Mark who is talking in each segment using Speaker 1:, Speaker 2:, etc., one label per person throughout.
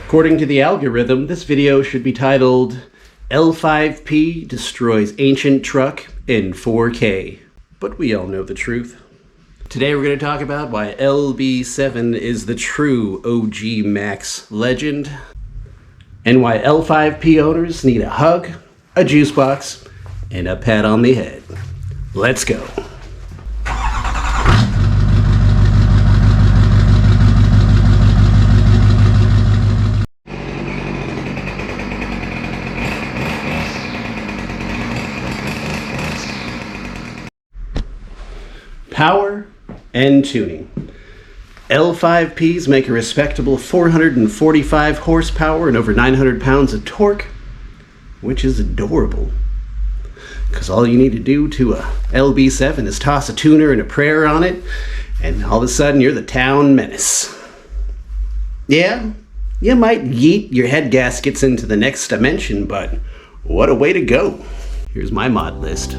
Speaker 1: According to the algorithm, this video should be titled L5P Destroys Ancient Truck in 4K. But we all know the truth. Today we're going to talk about why LB7 is the true OG Max legend, and why L5P owners need a hug, a juice box, and a pat on the head. Let's go. Power and tuning. L5Ps make a respectable 445 horsepower and over 900 pounds of torque, which is adorable. Because all you need to do to a LB7 is toss a tuner and a prayer on it, and all of a sudden you're the town menace. Yeah, you might yeet your head gaskets into the next dimension, but what a way to go. Here's my mod list.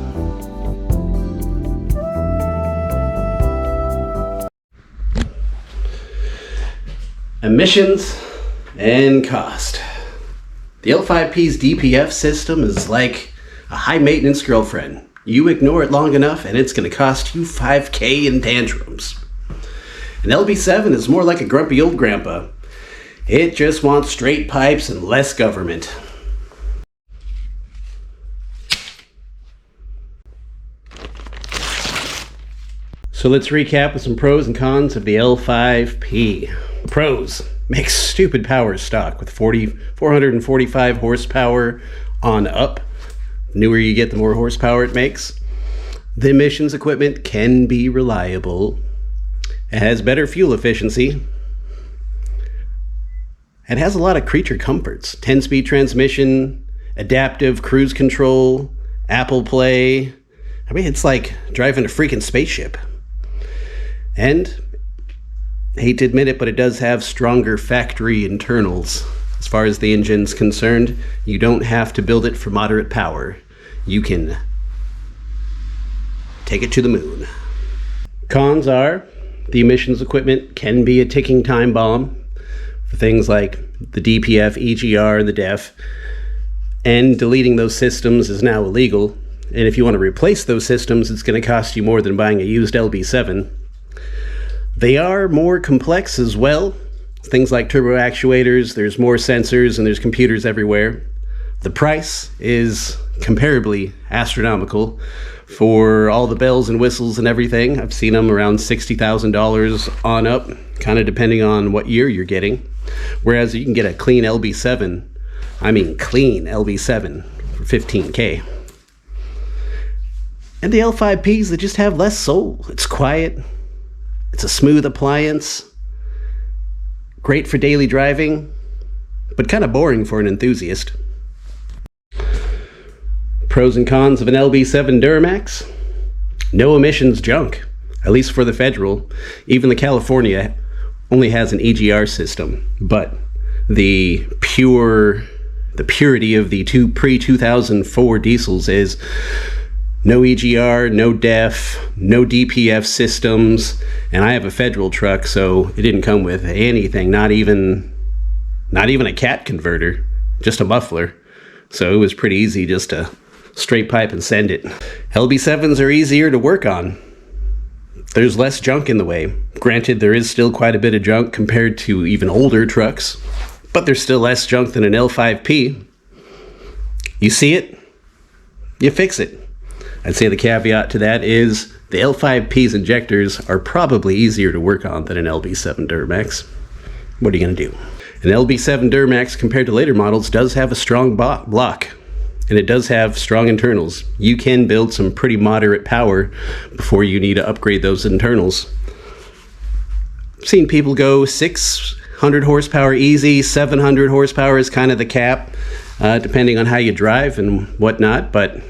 Speaker 1: Emissions and cost. The L5P's DPF system is like a high-maintenance girlfriend. You ignore it long enough and it's going to cost you $5K in tantrums. An LB7 is more like a grumpy old grandpa. It just wants straight pipes and less government. So let's recap with some pros and cons of the L5P. Pros: makes stupid power stock with 445 horsepower on up. The newer you get, the more horsepower it makes. The emissions equipment can be reliable. It has better fuel efficiency. It has a lot of creature comforts. 10-speed transmission, adaptive cruise control, Apple Play. I mean, it's like driving a freaking spaceship. And I hate to admit it, but it does have stronger factory internals. As far as the engine's concerned, you don't have to build it for moderate power. You can take it to the moon. Cons are the emissions equipment can be a ticking time bomb for things like the DPF, EGR, and the DEF. And deleting those systems is now illegal. And if you want to replace those systems, it's going to cost you more than buying a used LB7. They are more complex as well. Things like turbo actuators, there's more sensors, and there's computers everywhere. The price is comparably astronomical for all the bells and whistles and everything. I've seen them around $60,000 on up, kind of depending on what year you're getting. Whereas you can get a clean LB7, clean LB7 for $15K. And the L5Ps, they just have less soul. It's quiet. It's a smooth appliance, great for daily driving, but kind of boring for an enthusiast. Pros and cons of an LB7 Duramax: no emissions junk, at least for the federal. Even the California only has an EGR system, but the purity of the pre-2004 diesels is no EGR, no DEF, no DPF systems, and I have a federal truck, so it didn't come with anything, not even a cat converter, just a muffler. So it was pretty easy just to straight pipe and send it. LB7s are easier to work on. There's less junk in the way. Granted, there is still quite a bit of junk compared to even older trucks, but there's still less junk than an L5P. You see it, you fix it. I'd say the caveat to that is the L5P's injectors are probably easier to work on than an LB7 Duramax. What are you going to do? An LB7 Duramax, compared to later models, does have a strong block, and it does have strong internals. You can build some pretty moderate power before you need to upgrade those internals. I've seen people go 600 horsepower easy, 700 horsepower is kind of the cap, depending on how you drive and whatnot, but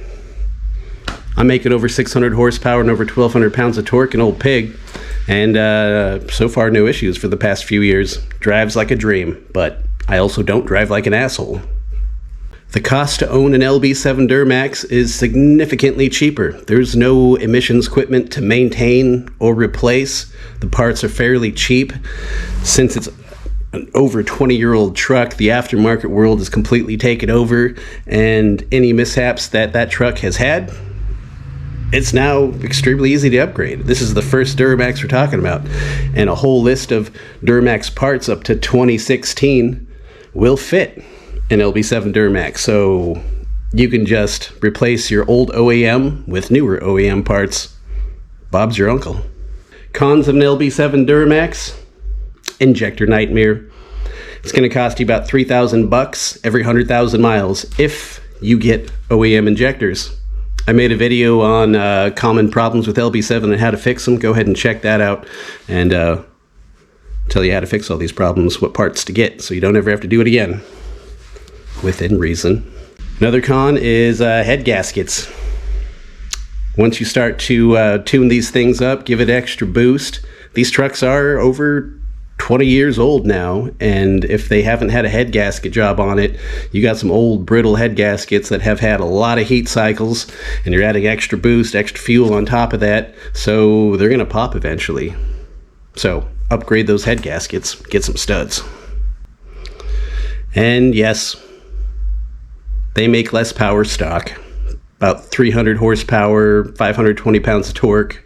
Speaker 1: I make it over 600 horsepower and over 1,200 pounds of torque, an old pig, and so far no issues for the past few years. Drives like a dream, but I also don't drive like an asshole. The cost to own an LB7 Duramax is significantly cheaper. There's no emissions equipment to maintain or replace. The parts are fairly cheap. Since it's an over 20-year-old truck. The aftermarket world is completely taken over, and any mishaps that that truck has had, it's now extremely easy to upgrade. This is the first Duramax we're talking about, and a whole list of Duramax parts up to 2016 will fit an LB7 Duramax. So you can just replace your old OEM with newer OEM parts. Bob's your uncle. Cons of an LB7 Duramax: injector nightmare. It's going to cost you about $3,000 every 100,000 miles if you get OEM injectors. I made a video on common problems with LB7 and how to fix them. Go ahead and check that out, and tell you how to fix all these problems, what parts to get, so you don't ever have to do it again, within reason. Another con is head gaskets. Once you start to tune these things up, give it extra boost. These trucks are over 20 years old now, and if they haven't had a head gasket job on it, you got some old brittle head gaskets that have had a lot of heat cycles, and you're adding extra boost, extra fuel on top of that, so they're gonna pop eventually. So upgrade those head gaskets, get some studs. And yes, they make less power stock, about 300 horsepower, 520 pounds of torque,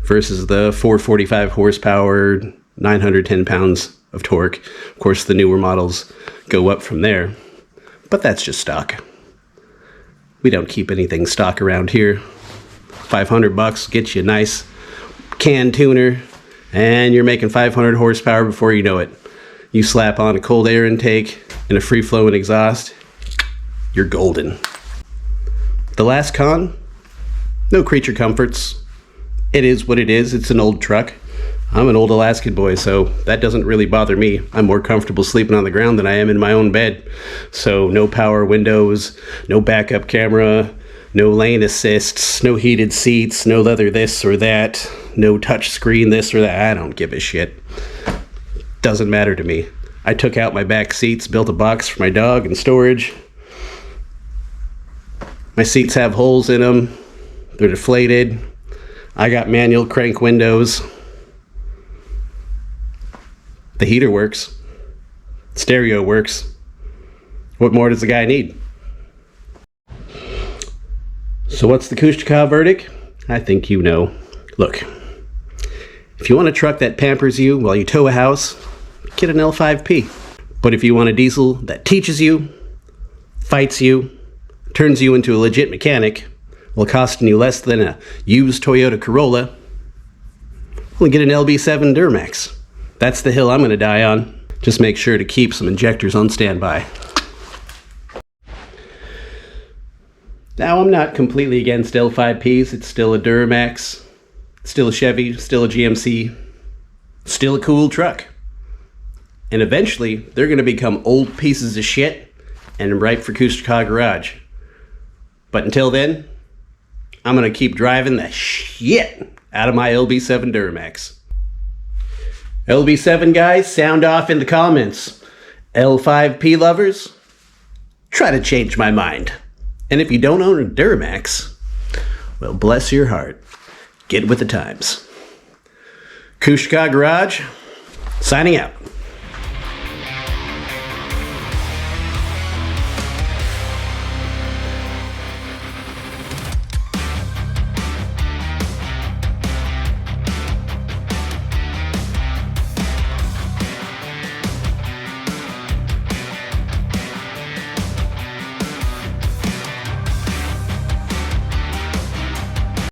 Speaker 1: versus the 445 horsepower, 910 pounds of torque. Of course, the newer models go up from there, but that's just stock. We don't keep anything stock around here. $500 gets you a nice can tuner, and you're making 500 horsepower before you know it. You slap on a cold air intake and a free-flowing exhaust, you're golden. The last con: no creature comforts. It is what it is. It's an old truck. I'm an old Alaskan boy, so that doesn't really bother me. I'm more comfortable sleeping on the ground than I am in my own bed. So no power windows, no backup camera, no lane assists, no heated seats, no leather this or that, no touch screen this or that. I don't give a shit. Doesn't matter to me. I took out my back seats, built a box for my dog and storage. My seats have holes in them. They're deflated. I got manual crank windows. The heater works. Stereo works. What more does the guy need? So what's the Kooshdaakaa verdict? I think you know. Look, if you want a truck that pampers you while you tow a house, get an L5P. But if you want a diesel that teaches you, fights you, turns you into a legit mechanic, while costing you less than a used Toyota Corolla, well, get an LB7 Duramax. That's the hill I'm going to die on. Just make sure to keep some injectors on standby. Now, I'm not completely against L5Ps. It's still a Duramax, still a Chevy, still a GMC, still a cool truck. And eventually, they're going to become old pieces of shit and ripe for Kooshdaakaa garage. But until then, I'm going to keep driving the shit out of my LB7 Duramax. LB7 guys, sound off in the comments. L5P lovers, try to change my mind. And if you don't own a Duramax, well, bless your heart. Get with the times. Kooshdaakaa Garage, signing out.